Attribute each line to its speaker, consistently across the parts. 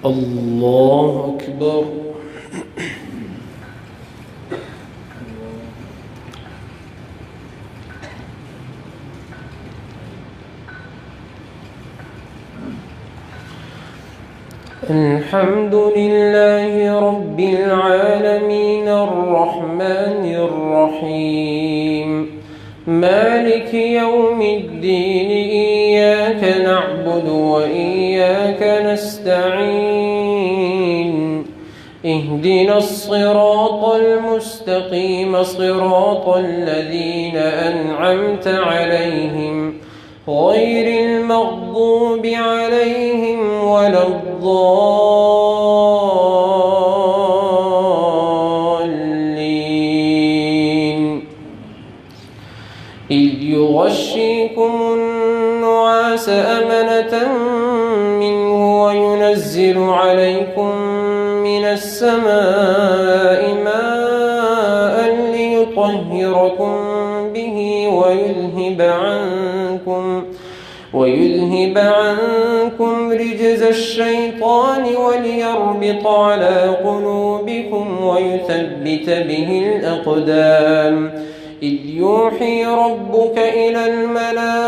Speaker 1: الله أكبر. الحمد لله رب العالمين الرحمن الرحيم مالك يوم الدين إياك نعبد وإياك نستعين اهدنا الصراط المستقيم صراط الذين أنعمت عليهم غير المغضوب عليهم ولا الضالين إذ يغشيكم النعاس أمنة منه وينزل عليكم من السماء ماء ليطهركم به ويذهب عنكم رجز الشيطان وليربط على قلوبكم ويثبت به الأقدام إذ يوحي ربك إلى الملائكة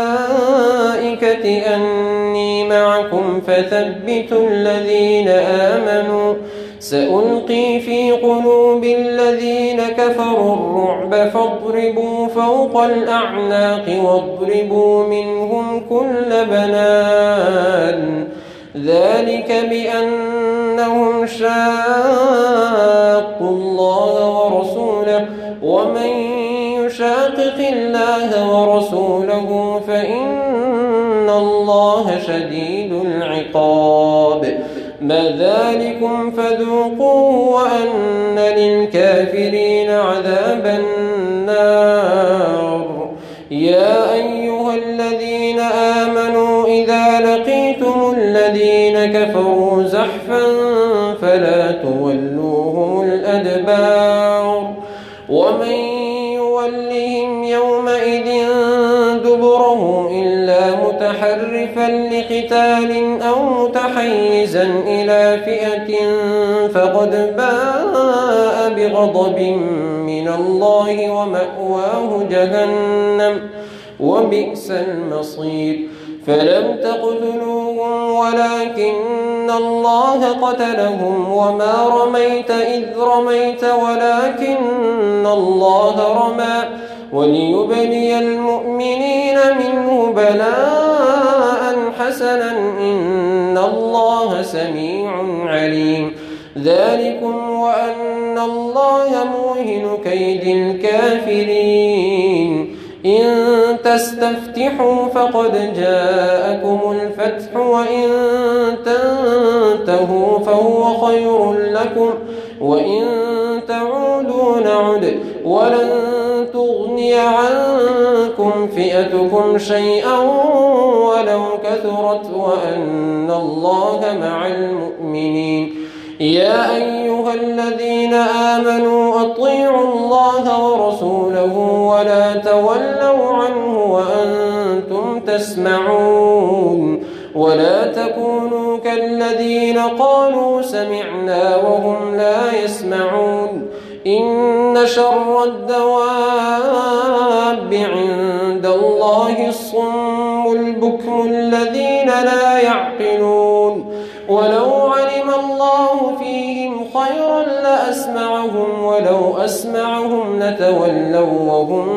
Speaker 1: أني معكم فثبتوا الذين آمنوا سألقي في قلوب الذين كفروا الرعب فاضربوا فوق الأعناق واضربوا منهم كل بنان ذلك بأنهم شاقوا الله ورسوله ومن يشاقق الله ورسوله فإن الله شديد العقاب ما ذلكم فذوقوه وأن للكافرين عذاب النار يا أيها الذين آمنوا إذا لقيتم الذين كفروا زحفا فلا تولوهم الأدبار ومن يولهم يومئذ دبره إلا متحرفا لقتال أو متحيزا إلى فئة فقد باء بغضب من الله ومأواه جهنم وبئس المصير فلم تقتلوهم ولكن الله قتلهم وما رميت إذ رميت ولكن الله رمى وليبلي المؤمنين منه بلاء حسنا إن الله سميع عليم ذلكم وأن الله موهن كيد الكافرين إن تستفتحوا فقد جاءكم الفتح وإن تنتهوا فهو خير لكم وإن تعودوا نعد ولن تغني عنكم فئتكم شيئا ولو كثرت وأن الله مع المؤمنين يا أيها الذين آمنوا أطيعوا الله ورسوله ولا تولوا عنه وأنتم تسمعون ولا تكونوا كالذين قالوا سمعنا وهم لا يسمعون إن شر الدواب عند الله الصم البكم الذين لا يعقلون ولو علم الله فيهم خيرا لأسمعهم ولو أسمعهم لتولوا وهم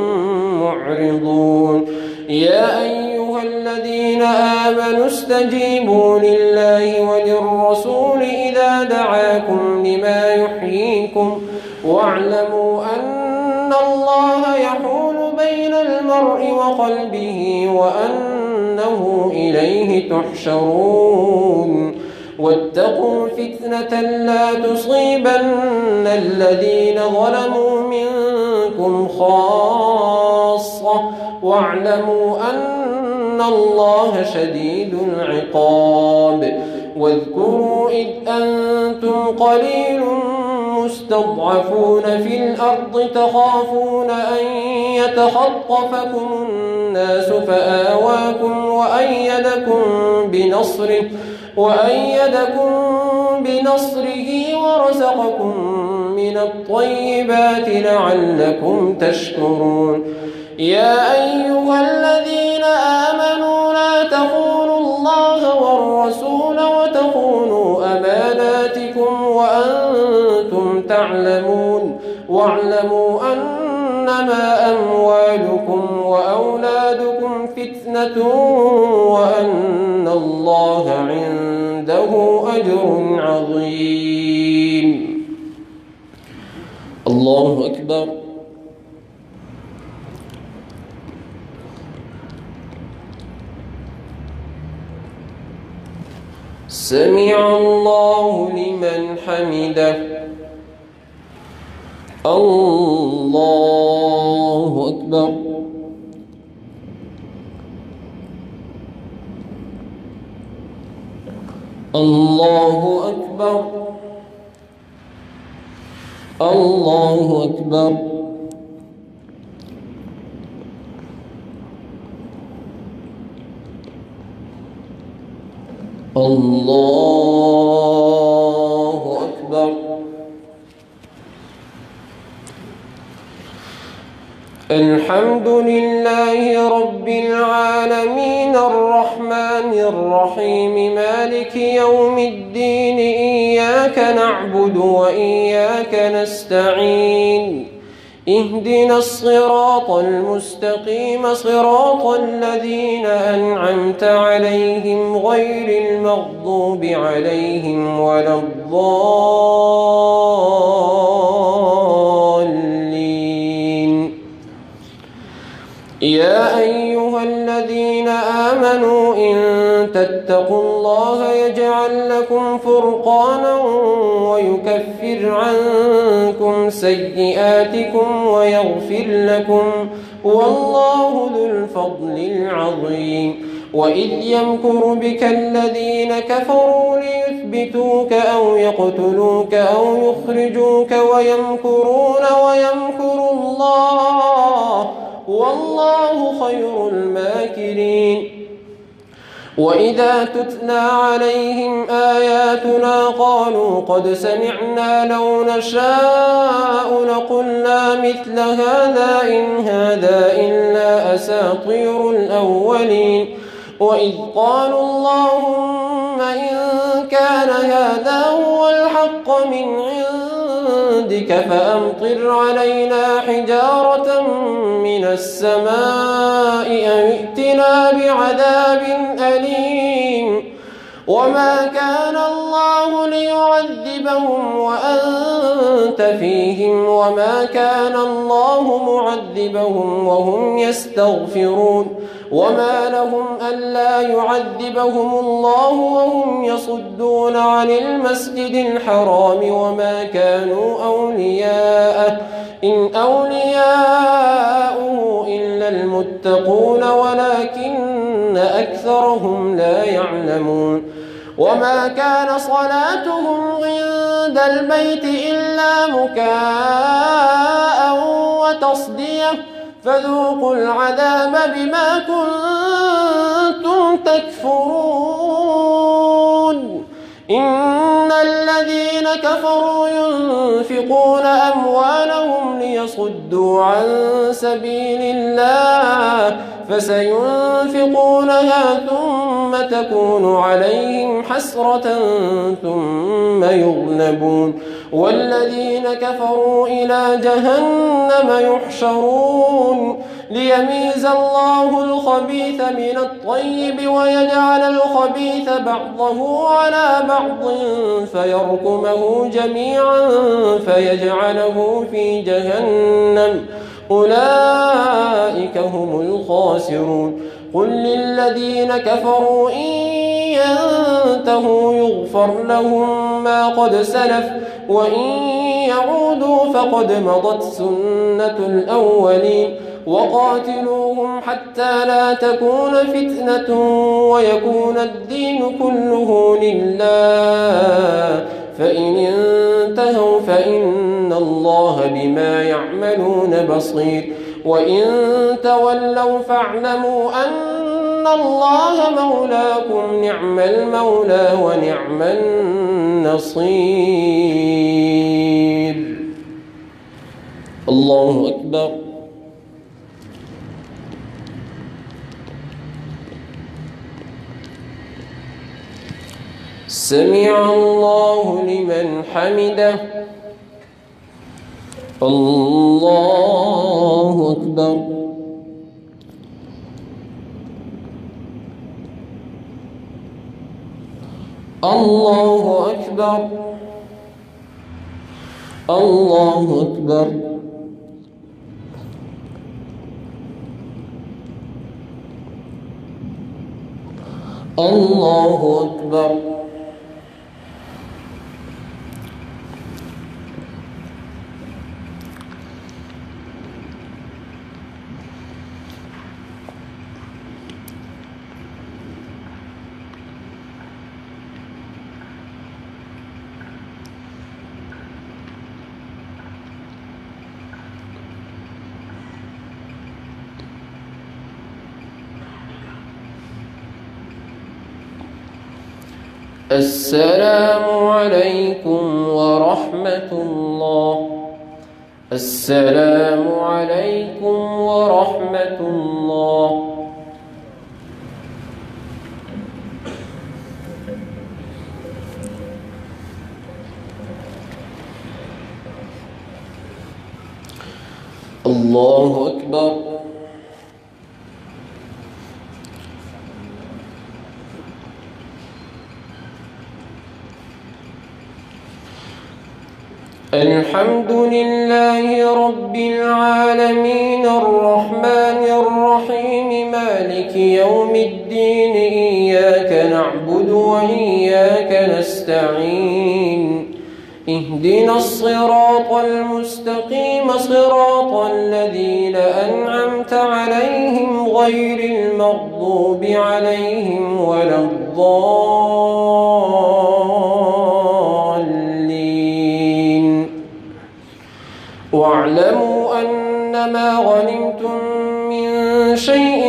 Speaker 1: معرضون يا أيها الذين آمنوا استجيبوا لله وللرسول إذا دعاكم لما يحييكم واعلموا أن الله يحول بين المرء وقلبه وأنه إليه تحشرون واتقوا فتنة لا تصيبن الذين ظلموا منكم خاصة واعلموا أن الله شديد العقاب واذكروا إذ أنتم قليل مستضعفون في الأرض تخافون أن يتخطفكم الناس فآواكم وأيدكم بنصره وأيدكم بنصره ورزقكم من الطيبات لعلكم تشكرون يا أيها الذين آمنوا لا تخونوا الله والرسول وتخونوا أماناتكم وأنتم تعلمون واعلموا أنما أموالكم وأولادكم فتنة وأن الله عنده أجر عظيم. الله أكبر. سمع الله لمن حمده. الله أكبر. الله أكبر. الله أكبر. الله أكبر. الحمد لله رب العالمين الرحمن الرحيم مالك يوم الدين إياك نعبد وإياك نستعين اهدنا الصراط المستقيم صراط الذين أنعمت عليهم غير المغضوب عليهم ولا الضالين. يا أيها الذين آمنوا إن تتقوا الله يجعل لكم فرقانا ويكفر عنكم سيئاتكم ويغفر لكم والله ذو الفضل العظيم. وإذ يمكر بك الذين كفروا ليثبتوك أو يقتلوك أو يخرجوك ويمكرون ويمكر الله والله خير الماكرين. وإذا تتلى عليهم آياتنا قالوا قد سمعنا لو نشاء لقلنا مثل هذا إن هذا إلا أساطير الأولين. وإذ قالوا اللهم إن كان هذا هو الحق من عندك فأمطر علينا حجارة من السماء أو ائتنا بعذاب أليم. وما كان الله ليعذبهم وأنت فيهم وما كان الله معذبهم وهم يستغفرون. وما لهم ألا يعذبهم الله وهم يصدون عن المسجد الحرام وما كانوا أولياءه إن أولياؤه إلا المتقون ولكن أكثرهم لا يعلمون. وما كان صلاتهم عند البيت إلا مكاء وتصدية فذوقوا العذاب بما كنتم تكفرون. إن الذين كفروا ينفقون أموالهم ليصدوا عن سبيل الله فسينفقونها ثم تكون عليهم حسرة ثم يغلبون والذين كفروا إلى جهنم يحشرون ليميز الله الخبيث من الطيب ويجعل الخبيث بعضه على بعض فيركمه جميعا فيجعله في جهنم أولئك هم الخاسرون. قل للذين كفروا إن ينتهوا يغفر لهم ما قد سلف وإن يعودوا فقد مضت سنة الأولين. وقاتلوهم حتى لا تكون فتنة ويكون الدين كله لله فإن انتهوا فإن الله بما يعملون بصير. وإن تولوا فاعلموا الله مولاكم نعم المولى ونعم النصير. الله أكبر. سمع الله لمن حمده. الله أكبر. الله أكبر. الله أكبر. الله أكبر. السلام عليكم ورحمة الله. السلام عليكم ورحمة الله. الله أكبر. الحمد لله رب العالمين الرحمن الرحيم مالك يوم الدين إياك نعبد وإياك نستعين اهدنا الصراط المستقيم صراط الذين أنعمت عليهم غير المغضوب عليهم ولا الضالين. واعلموا أنما غنمتم من شيء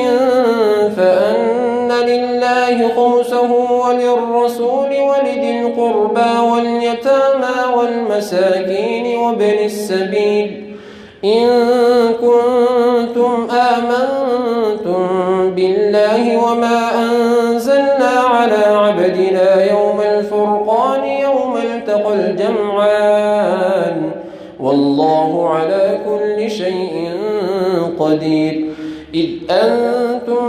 Speaker 1: فأن لله خمسه وللرسول ولذي القربى واليتامى والمساكين وابن السبيل إن كنتم آمنتم بالله وما أنزلنا على عبدنا يوم الفرقان يوم التقى الجمعان والله على كل شيء قدير. إذ أنتم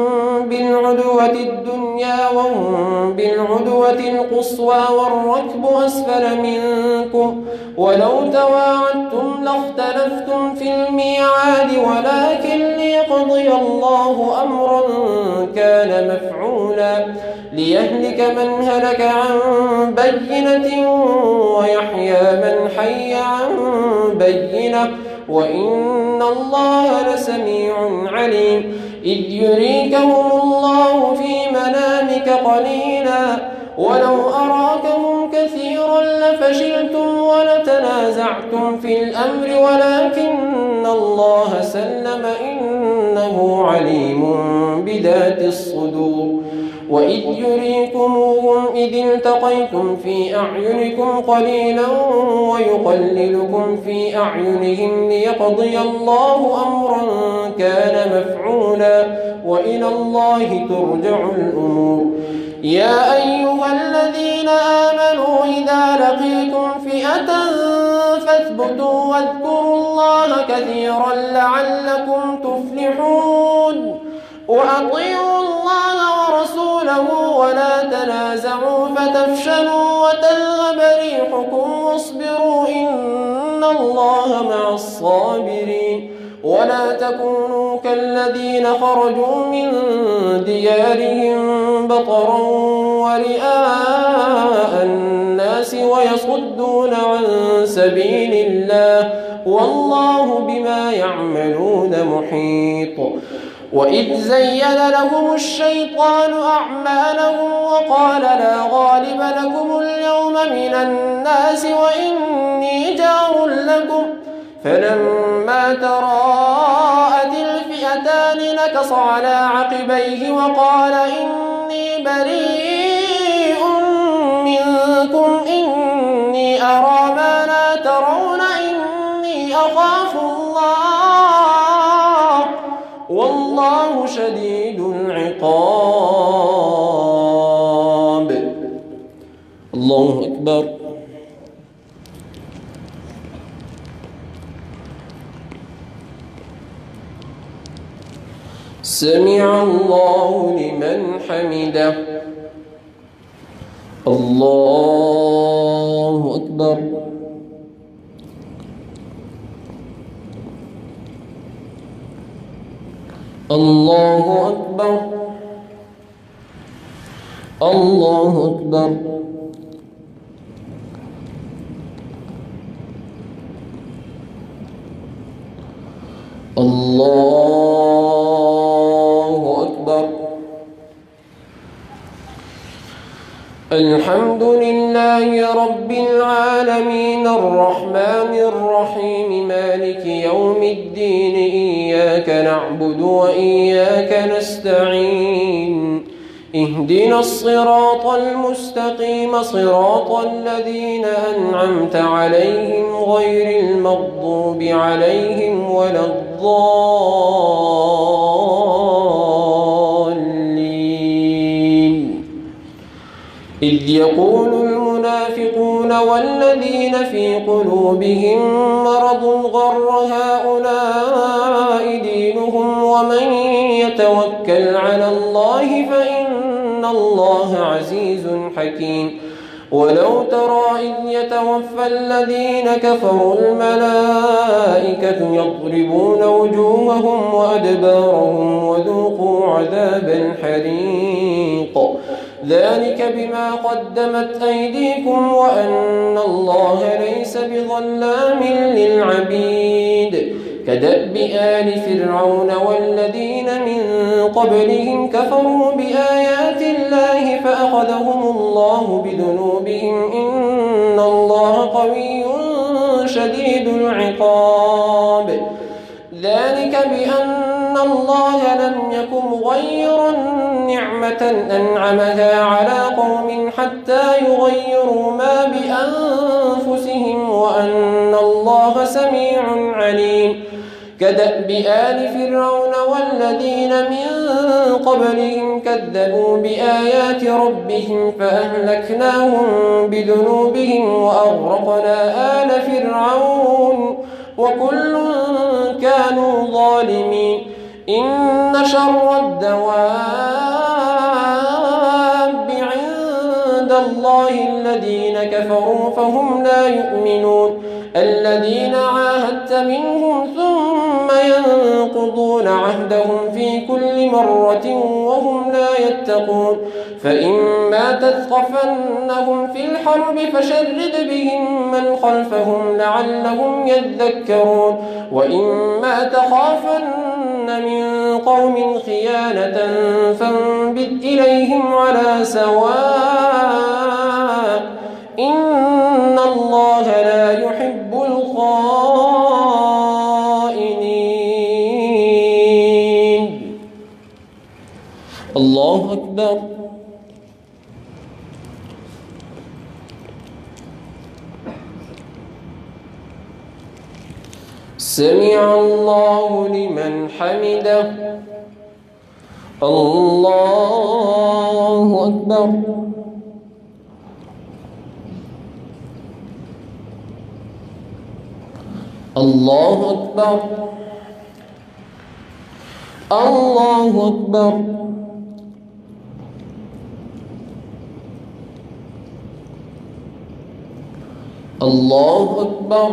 Speaker 1: بالعدوة الدنيا وهم بالعدوة القصوى والركب أسفل منكم ولو تواعدتم لاختلفتم في الميعاد ولكن ليقضي الله أمرا كان مفعولا ليهلك من هلك عن بينة ويحيى من حي عن بينة وإن الله لسميع عليم. إذ يريكهم الله في منامك قليلا ولو أراكهم كثيرا لفشلتم ولتنازعتم في الأمر ولكن الله سلم إنه عليم بذات الصدور. وإذ يريكموهم إذ التقيتم في أعينكم قليلا ويقللكم في أعينهم ليقضي الله أمرا كان مفعولا وإلى الله ترجع الأمور. يا أيها الذين آمنوا إذا لقيتم فئة فاثبتوا واذكروا الله كثيرا لعلكم تفلحون. وأطيعوا الله ورسوله ولا تنازعوا فتفشلوا وتذهب ريحكم واصبروا إن الله مع الصابرين. ولا تكونوا كالذين خرجوا من ديارهم بطرا ورئاء الناس ويصدون عن سبيل الله والله بما يعملون محيط. وإذ زين لهم الشيطان أعمالهم وقال لا غالب لكم اليوم من الناس وإني جار لكم فلما تراءت الفئتان الثاني نكص على عقبيه وقال إني بريء منكم إني أرى ما لا ترون إني أخاف الله والله شديد العقاب. الله أكبر. سمع الله لمن حمده. الله أكبر. الله أكبر. الله أكبر. الله أكبر. الحمد لله رب العالمين الرحمن الرحيم مالك يوم الدين إياك نعبد وإياك نستعين اهدنا الصراط المستقيم صراط الذين أنعمت عليهم غير المغضوب عليهم ولا الضالين. إذ يقول المنافقون والذين في قلوبهم مرض غر هؤلاء دينهم ومن يتوكل على الله فإن الله عزيز حكيم. ولو ترى إذ يتوفى الذين كفروا الملائكة يضربون وجوههم وأدبارهم وذوقوا عذاب الحريق ذلك بما قدمت أيديكم وأن الله ليس بظلام للعبيد. كدأب آل فرعون والذين من قبلهم كفروا بآيات الله فأخذهم الله بذنوبهم إن الله قوي شديد العقاب. ذلك بأن الله لم يكن مغيرا نعمة أنعمها على قوم حتى يغيروا ما بأنفسهم وأن الله سميع عليم. كدأب آل فرعون والذين من قبلهم كذبوا بآيات ربهم فأهلكناهم بذنوبهم وأغرقنا آل فرعون وكل كانوا ظالمين. إن شر الدواب عند الله الذين كفروا فهم لا يؤمنون الذين عاهدت منهم ثم ينقضون عهدهم في كل مرة وهم لا يتقون. فإما تثقفنهم في الحرب فشرد بهم من خلفهم لعلهم يذكرون وإما تخافن من قوم خيانة فانبذ إليهم على سواء إن الله لا يحب الخائنين. الله أكبر. سمع الله لمن حمده. الله أكبر. الله أكبر. الله أكبر. الله أكبر.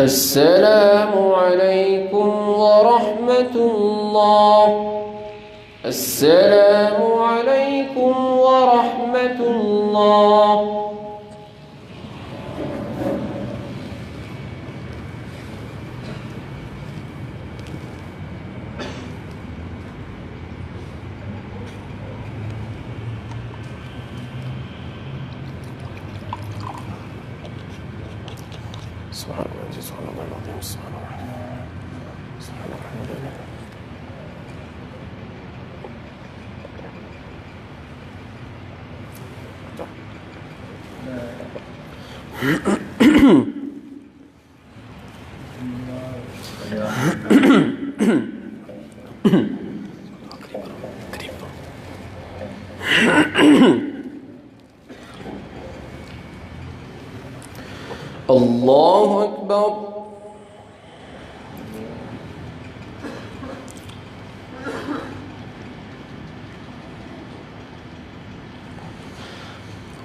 Speaker 1: السلام عليكم ورحمة الله. السلام عليكم ورحمة الله. سبحان الله سبحان الله العظيم سبحان الله سبحان الله الحمد لله. الله أكبر.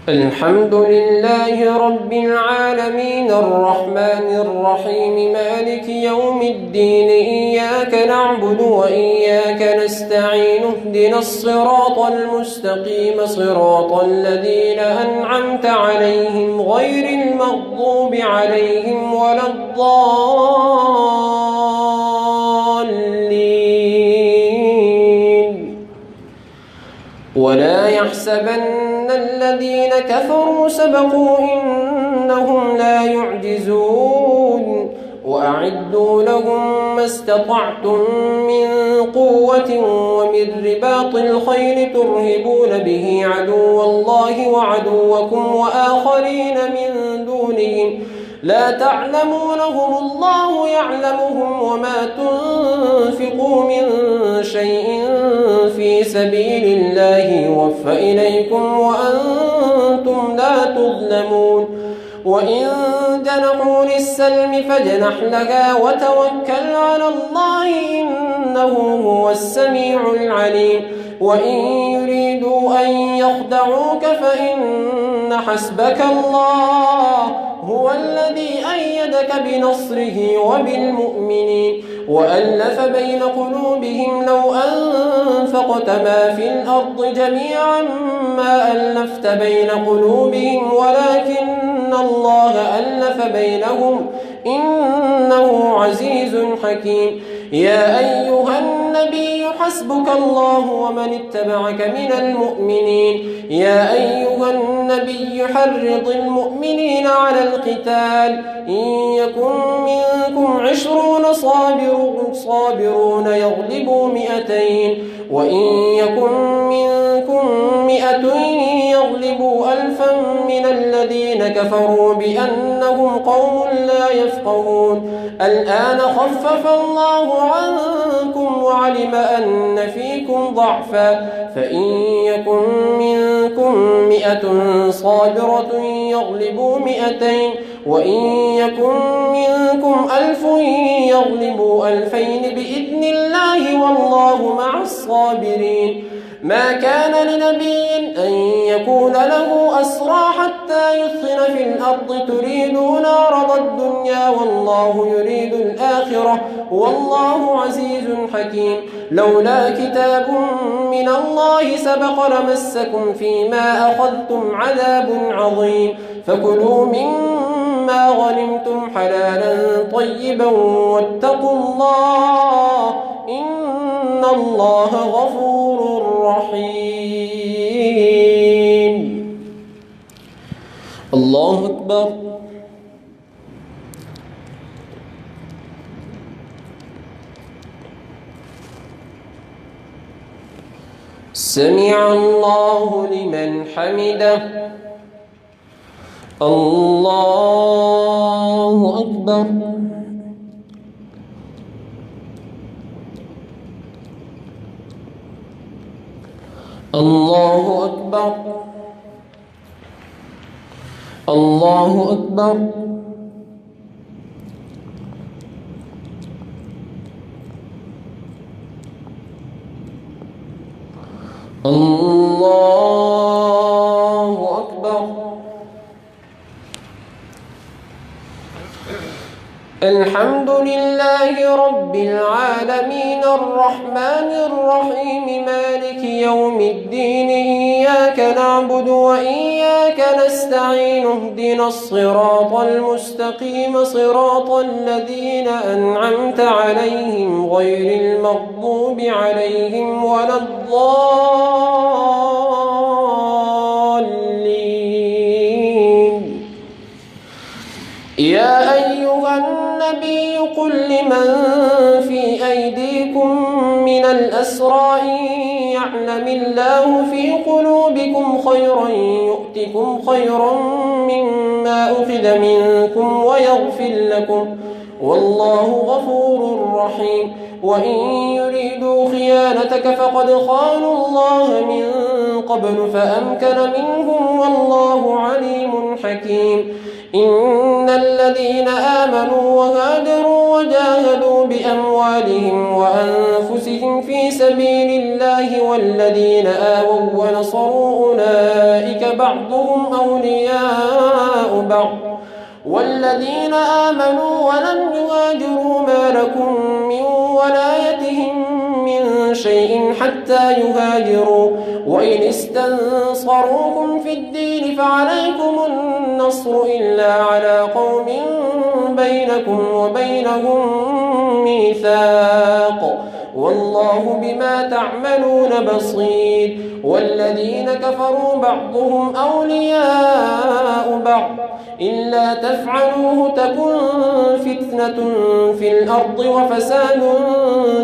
Speaker 1: الحمد لله رب العالمين الرحمن الرحيم مالك يوم الدين إياك نعبد وإياك نستعين اهدنا الصراط المستقيم صراط الذين أنعمت عليهم غير المغضوب عليهم ولا الضالين. ولا يحسبن الذين كفروا سبقوا إنهم لا يعجزون. وأعدوا لهم ما استطعتم من قوة ومن رباط الخيل ترهبون به عدو الله وعدوكم وآخرين من دونهم لا تعلمونهم الله يعلمهم وما تنفقوا من شيء في سبيل الله يوفى إليكم وأنتم لا تظلمون. وإن جنحوا للسلم فاجنح لها وتوكل على الله إنه هو السميع العليم. وإن يريدوا أن يخدعوك فإن حسبك الله هو الذي أيدك بنصره وبالمؤمنين وألف بين قلوبهم لو أنفقت ما في الأرض جميعا ما ألفت بين قلوبهم ولكن الله ألف بينهم إنه عزيز حكيم. يا أيها النبي حسبك الله ومن اتبعك من المؤمنين. يا أيها النبي حرض المؤمنين على القتال إن يكن منكم 20 صابرون يغلبوا 200 وإن يكن منكم 100 يغلبوا 1000 من الذين كفروا بأنهم قوم لا يفقهون. الآن خفف الله عنكم وعلم أن فيكم ضعفا فإن يكن منكم 100 صابرة يغلبوا 200 وإن يكن منكم 1000 يغلبوا 2000 بإذن الله والله مع الصابرين. ما كان لنبي أن يكون له أسرى حتى يثخن في الأرض تريدون عرض الدنيا والله يريد الآخرة والله عزيز حكيم. لولا كتاب من الله سبق لمسكم فيما أخذتم عذاب عظيم. فكلوا مما غنمتم حلالا طيبا واتقوا الله إن الله غفور رحيم. الله أكبر. سمع الله لمن حمده. الله أكبر. الله أكبر. الله أكبر. الله أكبر.
Speaker 2: الحمد لله رب العالمين الرحمن الرحيم مالك يوم الدين إياك نعبد وإياك نستعين اهدنا الصراط المستقيم صراط الذين أنعمت عليهم غير المغضوب عليهم ولا الضالين. يا أيها النبي قل لمن في أيديكم من الأسرى يعلم الله في قلوبكم خيرا يؤتكم خيرا مما أخذ منكم ويغفر لكم والله غفور رحيم. وإن يريدوا خيانتك فقد خانوا الله من قبل فأمكن منهم والله عليم حكيم. إن الذين آمنوا وهاجروا وجاهدوا بأموالهم وأنفسهم في سبيل الله والذين آووا ونصروا أولئك بعضهم أولياء بعض والذين آمنوا ولم يهاجروا ما لكم من ولايتهم من شيء حتى يهاجروا وإن استنصروكم في الدين فعليكم النصر إلا على قوم بينكم وبينهم ميثاق والله بما تعملون بصير. والذين كفروا بعضهم أولياء بعض إلا تفعلوه تكن فتنة في الأرض وفساد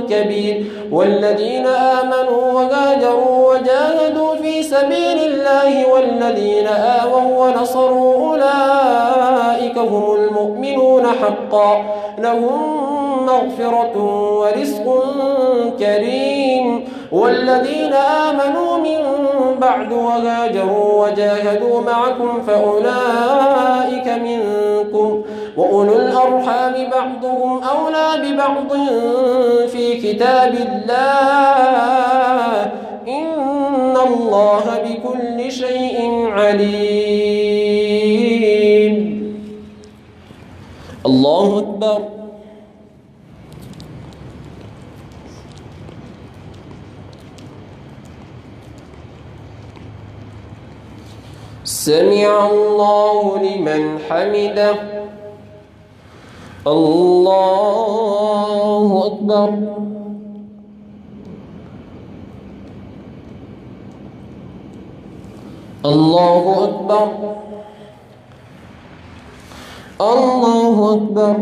Speaker 2: كبير. والذين آمنوا وهاجروا وجاهدوا في سبيل الله والذين آووا ونصروا أولئك هم المؤمنون حقا لهم مغفرة ورزق كريم. والذين آمنوا من بعد وهاجروا وجاهدوا معكم فأولئك منكم وأولو الأرحام بعضهم أولى ببعض في كتاب الله إن الله بكل شيء عليم. الله أكبر. سمع الله لمن حمده. الله أكبر. الله أكبر. الله أكبر.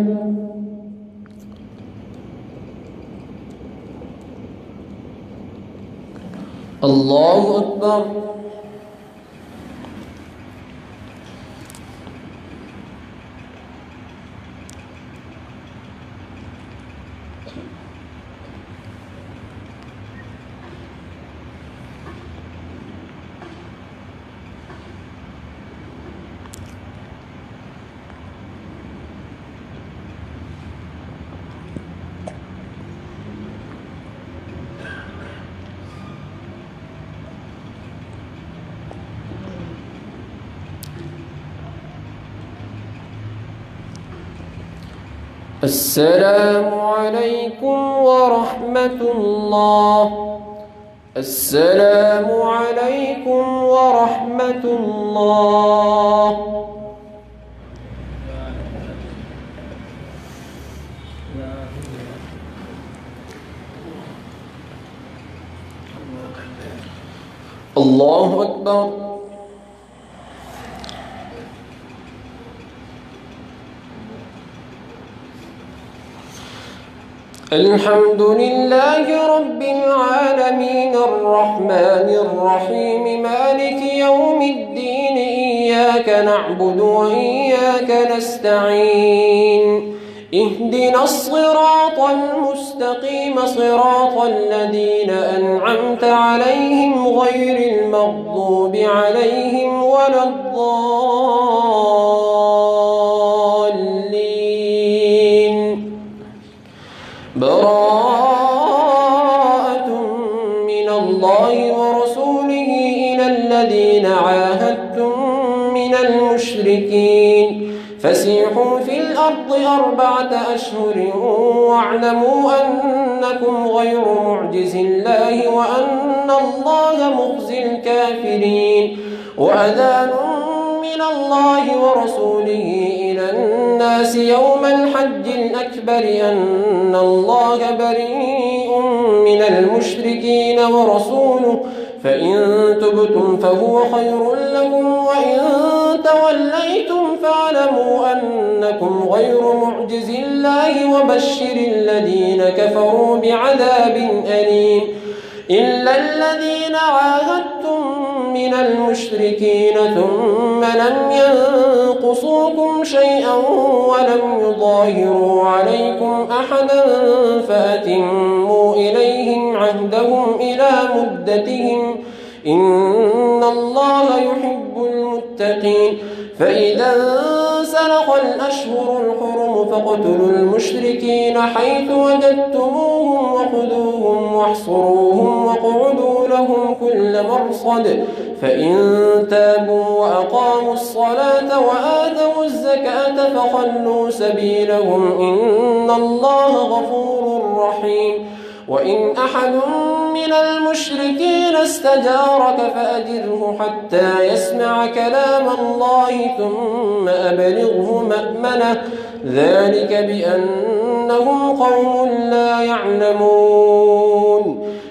Speaker 2: الله أكبر. السلام عليكم ورحمة الله. السلام عليكم ورحمة الله. الله أكبر. الحمد لله رب العالمين الرحمن الرحيم مالك يوم الدين إياك نعبد وإياك نستعين اهدنا الصراط المستقيم صراط الذين أنعمت عليهم غير المغضوب عليهم ولا الضالين. براءة من الله ورسوله إلى الذين عاهدتم من المشركين فسيحوا في الأرض 4 أشهر واعلموا أنكم غير معجز الله وأن الله مخزي الكافرين. وأذان من الله ورسوله إلى الناس يوم الحج الأكبر أن الله بريء من المشركين ورسوله فإن تبتم فهو خير لكم وإن توليتم فاعلموا أنكم غير معجز الله وبشر الذين كفروا بعذاب أليم. إلا الذين عاهدتم من المشركين ثم لم ينقصوكم شيئا ولم يظاهروا عليكم أحدا فأتموا إليهم عهدهم إلى مدتهم إن الله يحب المتقين. فإذا انسلخ الأشهر الحرم فاقتلوا المشركين حيث وجدتموهم وخذوهم واحصروهم واقعدوا لهم كل مرصد فإن تابوا وأقاموا الصلاة وآتوا الزكاة فخلوا سبيلهم إن الله غفور رحيم. وإن أحد من المشركين استجارك فأجره حتى يسمع كلام الله ثم أبلغه مأمنه ذلك بأنهم قوم لا يعلمون.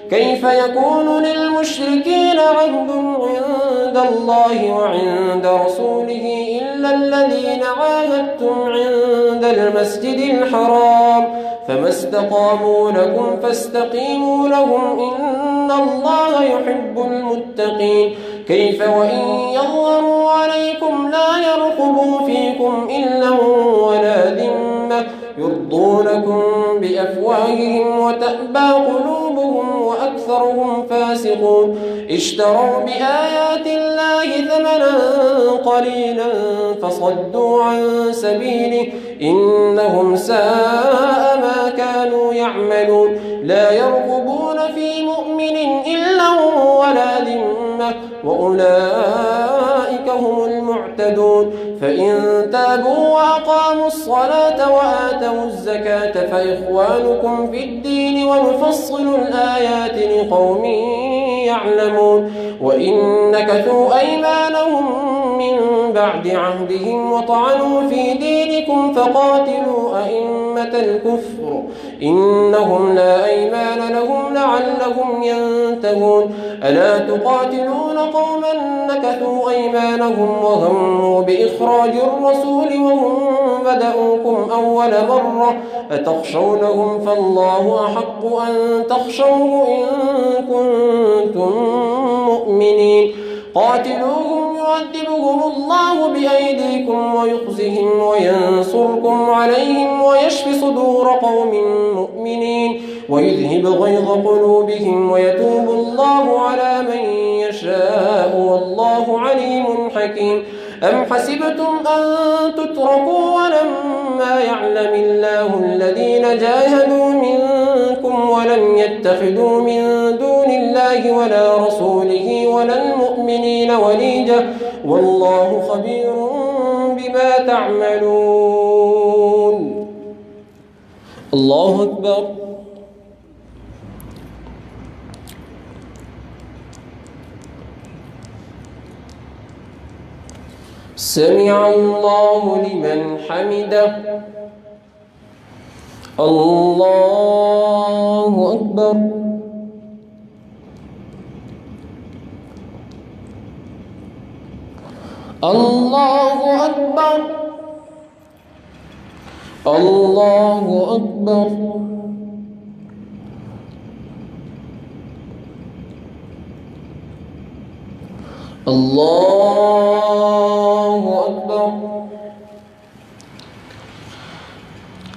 Speaker 2: كيف يكون للمشركين عهد عند الله وعند رسوله إلا الذين عاهدتم عند المسجد الحرام فما استقاموا لكم فاستقيموا لهم إن الله يحب المتقين. كيف وإن يظهروا عليكم لا يرقبوا فيكم إلا ولا ذمة يرضونكم بأفواههم وتأبى قلوبهم وأكثرهم فاسقون. اشتروا بآيات الله ثمنا قليلا فصدوا عن سبيله إنهم ساء ما كانوا يعملون. لا يرغبون في مؤمن إلا ولا ذمة وأولئك هم المعتدون. فإن تابوا وأقاموا الصلاة وآتوا الزكاة فإخوانكم في الدين ونفصل الآيات لقوم يعلمون. وإن نكثوا أيمانهم من بعد عهدهم وطعنوا في دينكم فقاتلوا أئمة الكفر إنهم لا أيمان لهم لعلهم ينتهون. ألا تقاتلون قوما نكثوا أيمانهم وهموا بإخراج الرسول وهم بدأوكم أول مرة أتخشونهم فالله أحق أن تخشوه إن كنتم مؤمنين. قاتلوهم يعذبهم الله بأيديكم ويخزهم وينصركم عليهم ويشف صدور قوم مؤمنين ويذهب غيظ قلوبهم ويتوب الله على من يشاء والله عليم حكيم. أم حسبتم أن تتركوا ولما يعلم الله الذين جاهدوا منكم ولم يتخذوا من دون الله ولا رسوله ولا المؤمنين وليجة والله خبير بما تعملون. الله أكبر. سمع الله لمن حمده. الله أكبر. الله أكبر. الله أكبر. الله أكبر.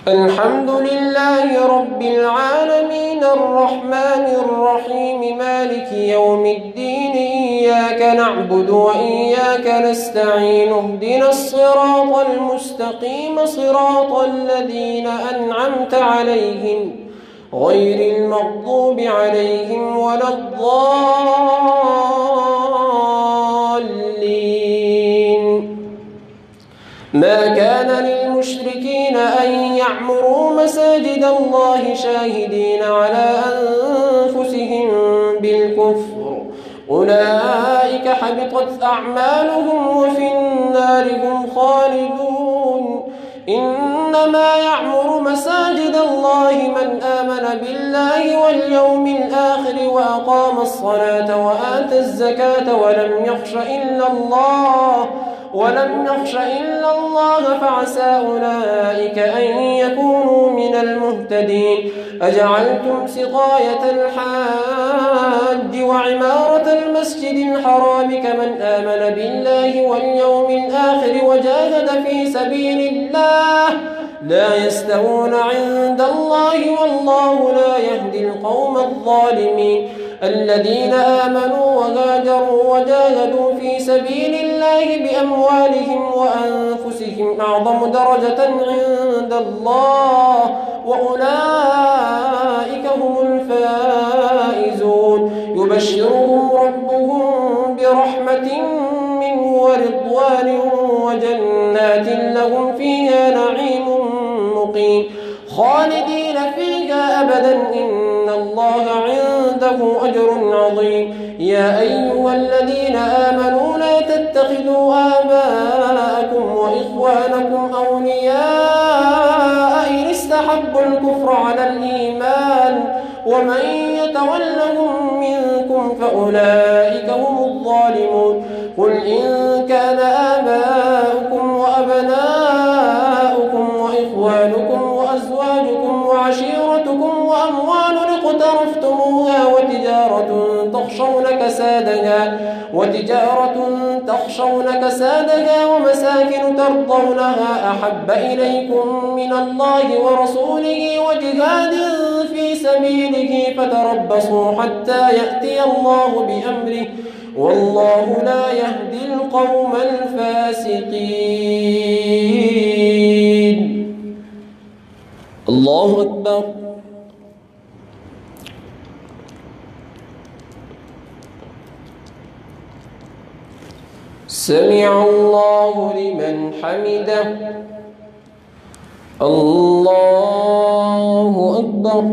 Speaker 2: الحمد لله رب العالمين الرحمن الرحيم مالك يوم الدين إياك نعبد وإياك نستعين اهدنا الصراط المستقيم صراط الذين أنعمت عليهم غير المغضوب عليهم ولا الضالين. ما كان يعمروا مساجد الله شاهدين على أنفسهم بالكفر أولئك حبطت أعمالهم وفي النار هم خالدون إنما يعمر مساجد الله من آمن بالله واليوم الآخر وأقام الصلاة وآتى الزكاة ولم يخش إلا الله فعسى أولئك أن يكونوا من المهتدين أجعلتم سقاية الحاج وعمارة المسجد الحرام كمن آمن بالله واليوم الآخر وجاهد في سبيل الله لا يستوون عند الله والله لا يهدي القوم الظالمين الذين آمنوا وهاجروا وجاهدوا في سبيل الله بأموالهم وأنفسهم أعظم درجة عند الله وأولئك هم الفائزون يبشرهم ربهم برحمة منه ورضوان وجنات لهم فيها نعيم مقيم خالدين فيها أبدا إن الله عنده أجر عظيم يا أيها الذين آمنوا لا تتخذوا آباءكم وإخوانكم أولياء إن استحبوا الكفر على الإيمان ومن يتولهم منكم فأولئك هم الظالمون قل إن كان آباؤكم وأبناؤكم وإخوانكم وأزواجكم وعشيرتكم وأموال اقترفتموها وتجارة تخشون كسادها ومساكن ترضونها أحب إليكم من الله ورسوله وجهاد في سبيله فتربصوا حتى يأتي الله بأمره والله لا يهدي القوم الفاسقين. الله أكبر. سمع الله لمن حمده. الله أكبر.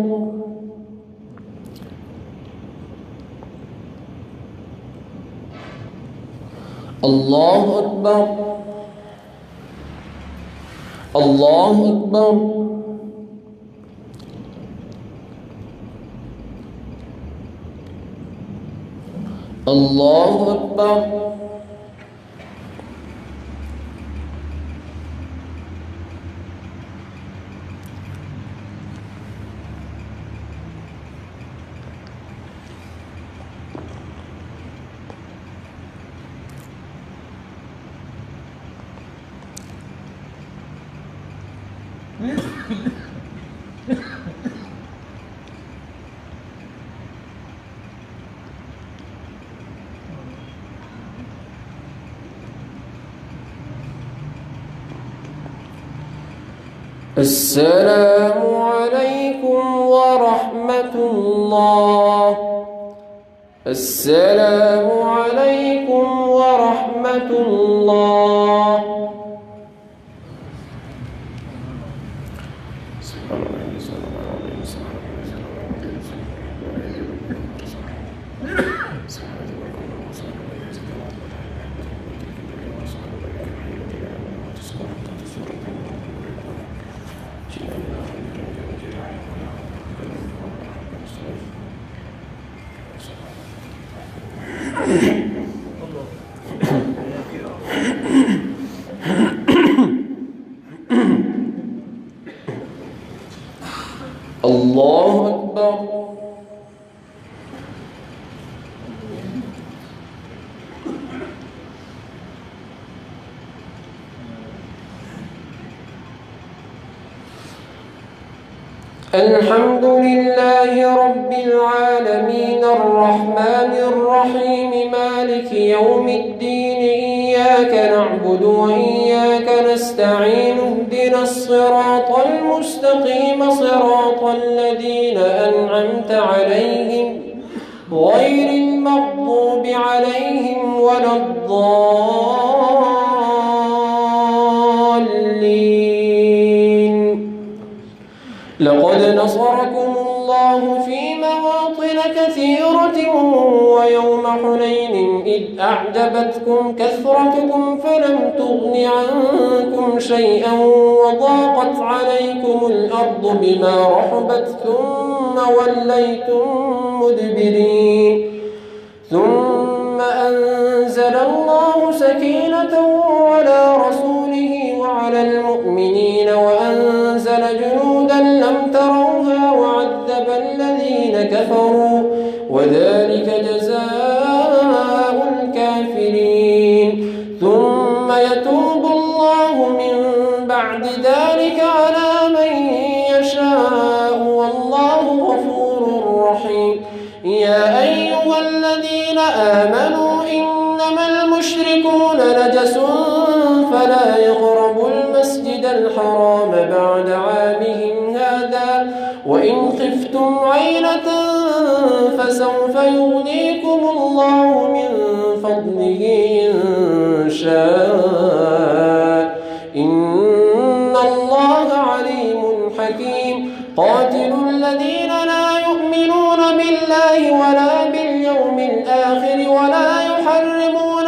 Speaker 2: الله أكبر. الله أكبر. الله أكبر. السلام عليكم ورحمة الله. السلام عليكم ورحمة الله. الله أكبر. الحمد لله رب العالمين الرحمن الرحيم مالك يوم الدين إياك نعبد وإياك نستعين اهدنا الصراط المستقيم صراط الذين أنعمت عليهم غير المغضوب عليهم ولا الضالين إذ أعجبتكم كثرتكم فلم تغن عنكم شيئا وضاقت عليكم الأرض بما رحبت ثم وليتم مدبرين ثم أنزل الله سكينته على رسوله وعلى المؤمنين وأنزل جنودا لم تروها وعذب الذين كفروا وذلك جزاء الكافرين ثم يتوب الله من بعد ذلك على من يشاء والله غفور رحيم يا أيها الذين آمنوا إنما المشركون نجس فلا يقربوا المسجد الحرام بعد عامهم هذا وإن خفتم عيلة فسوف يغنيكم الله من فضله إن شاء إن الله عليم حكيم قاتلوا الذين لا يؤمنون بالله ولا باليوم الآخر ولا يحرمون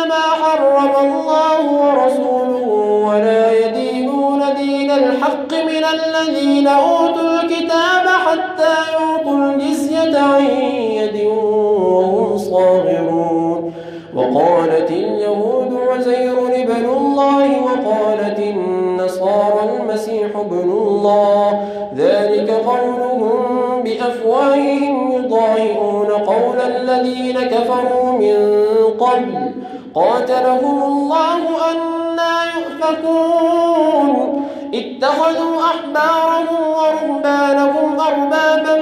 Speaker 2: ما حرم الله ورسوله ولا يدينون دين الحق من الذين أوتوا الكتاب حتى يعطوا الجزية عن يد وهم صاغرون وقالت اليهود عزير ابن الله وقالت النصارى المسيح ابن الله ذلك قولهم بأفواههم يضاهئون قول الذين كفروا من قبل قاتلهم الله أنى يؤفكون اتخذوا أحبارهم ورهبانهم أربابا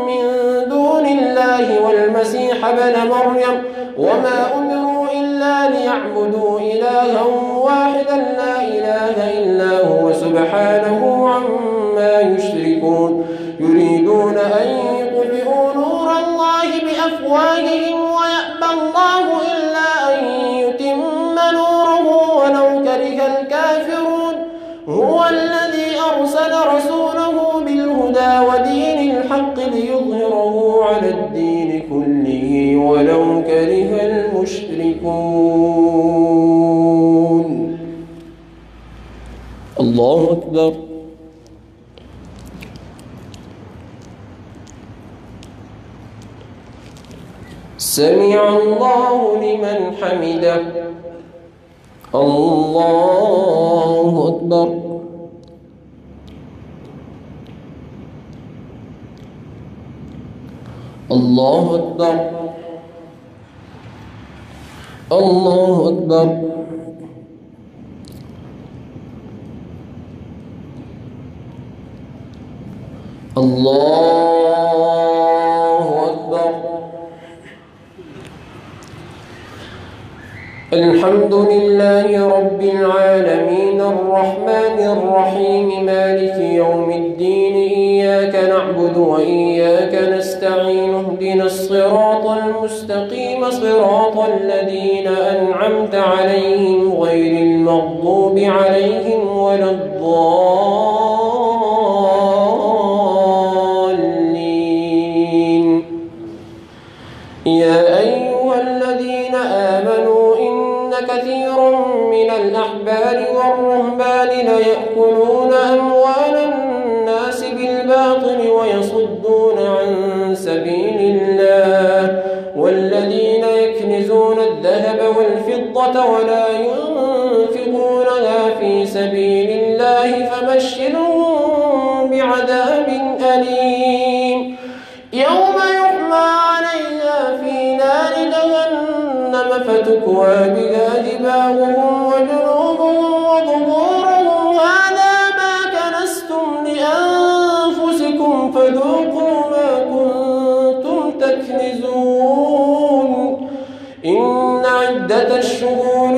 Speaker 2: من دون الله والمسيح ابن مريم وما أمروا إلا ليعبدوا إلها واحدا لا إله إلا هو سبحانه عما يشركون يريدون أن يطفئوا نور الله بأفواههم ويأبى الله إلا أن يتم نوره ولو كره الكافرون هو الذي أرسل رسوله بالهدى ودين الحق ليظهره على الدين كله ولو كره المشركون الله أكبر سمع الله لمن حمده الله أكبر الله أكبر الله أكبر الله أكبر الحمد لله رب العالمين الرحمن الرحيم مالك يوم الدين إياك نعبد وإياك نستعين اهدنا الصراط المستقيم صراط الذين أنعمت عليهم غير المغضوب عليهم ولا الضالين يا أيها الذين آمنوا كثيرا من الأحبار والرهبان ليأكلون أموال الناس بالباطل ويصدون عن سبيل الله والذين يكنزون الذهب والفضة ولا ينفقونها في سبيل الله فبشرهم بعذاب أليم يوم يحمى عليها في نار جهنم فتكوى بها جباههم وجنوبهم وظهورهم هذا ما كنزتم لأنفسكم فذوقوا ما كنتم تكنزون إن عدة الشهور